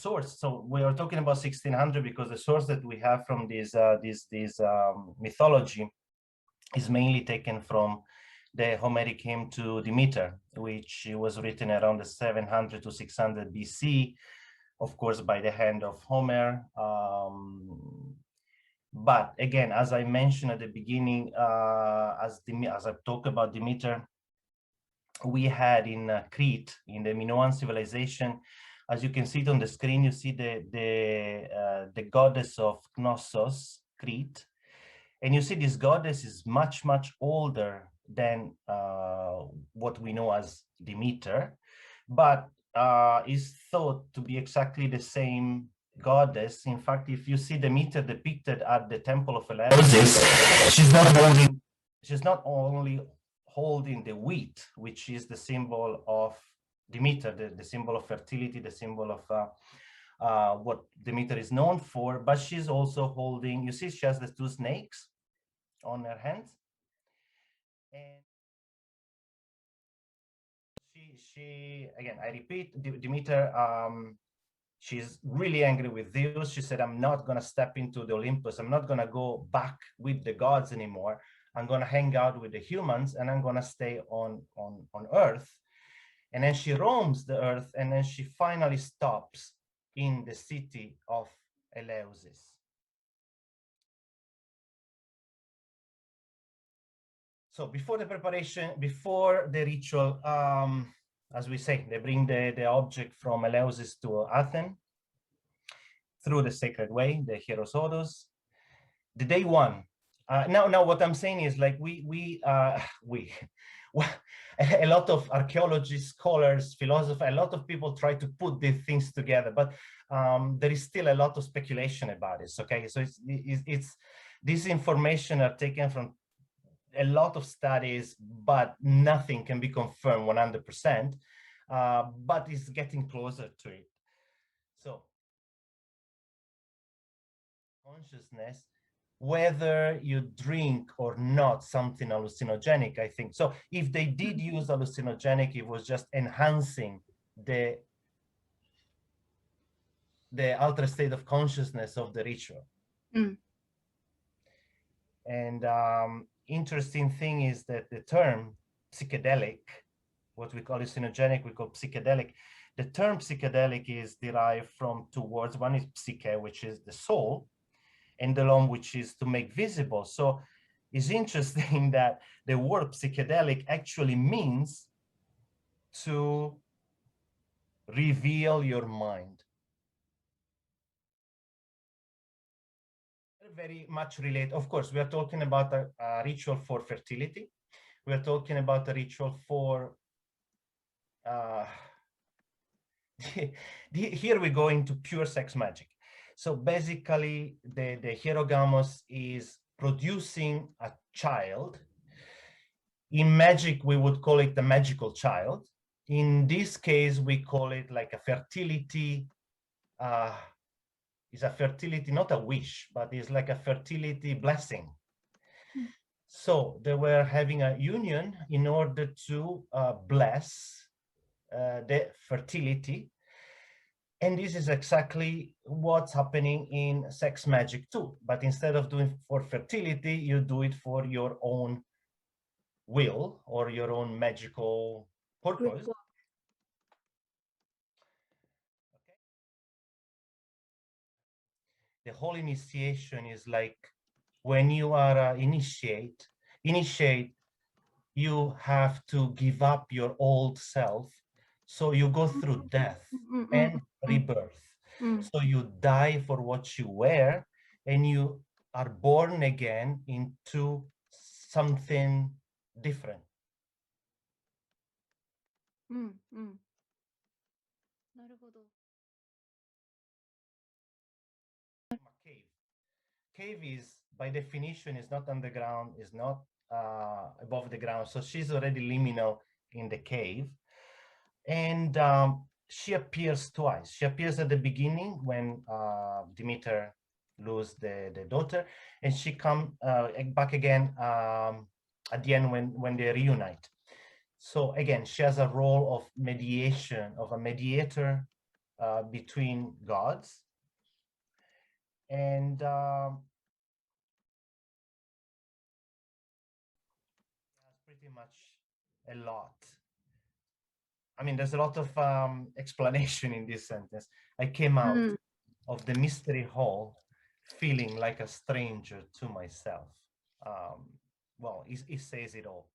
source. So we are talking about 1600 because the source that we have from this mythology is mainly taken from the Homeric hymn to Demeter, which was written around the 700 to 600 BC, of course, by the hand of Homer. But again, as I mentioned at the beginning, as I talk about Demeter, we had in Crete, in the Minoan civilization, as you can see it on the screen, you see the goddess of Knossos, Crete, and you see this goddess is much, much older than what we know as Demeter, but is thought to be exactly the same goddess. In fact, if you see Demeter depicted at the temple of Eleusis, she's not only holding the wheat, which is the symbol of Demeter, the symbol of fertility, the symbol of what Demeter is known for, but she's also holding, you see she has the two snakes on her hands. And she again, I repeat, Demeter, she's really angry with Zeus. She said, I'm not going to step into the Olympus. I'm not going to go back with the gods anymore. I'm going to hang out with the humans and I'm going to stay on Earth. And then she roams the Earth and then she finally stops in the city of Eleusis. So before the preparation, before the ritual, as we say, they bring the object from Eleusis to Athens through the sacred way, the Hieros Odos. The day one. Now what I'm saying is like a lot of archaeologists, scholars, philosophers, a lot of people try to put these things together, but there is still a lot of speculation about it. Okay, so it's this information are taken from a lot of studies, but nothing can be confirmed 100%, but it's getting closer to it. So consciousness, whether you drink or not something hallucinogenic, I think. So if they did use hallucinogenic, it was just enhancing the altered state of consciousness of the ritual. Mm. And interesting thing is that the term psychedelic, what we call hallucinogenic, we call psychedelic. The term psychedelic is derived from two words. One is psyche, which is the soul, and the lom, which is to make visible. So it's interesting that the word psychedelic actually means to reveal your mind. Very much related. Of course, we are talking about a ritual for fertility. We are talking about a ritual for here we go into pure sex magic. So basically, the hierogamos is producing a child. In magic, we would call it the magical child. In this case, we call it like a fertility. It's a fertility, not a wish, but it's like a fertility blessing. So they were having a union in order to bless the fertility. And this is exactly what's happening in sex magic too. But instead of doing for fertility, you do it for your own will or your own magical purpose. Okay. The whole initiation is like when you are initiate, you have to give up your old self. So you go through death and rebirth. So you die for what you were and you are born again into something different. Cave is, by definition, is not underground, is not above the ground. So she's already liminal in the cave. And she appears twice. She appears at the beginning when Demeter loses the daughter, and she comes back again at the end when they reunite. So again, she has a role of mediation, of a mediator between gods. And that's pretty much a lot. I mean, there's a lot of explanation in this sentence. I came out of the mystery hall feeling like a stranger to myself. Well, it says it all.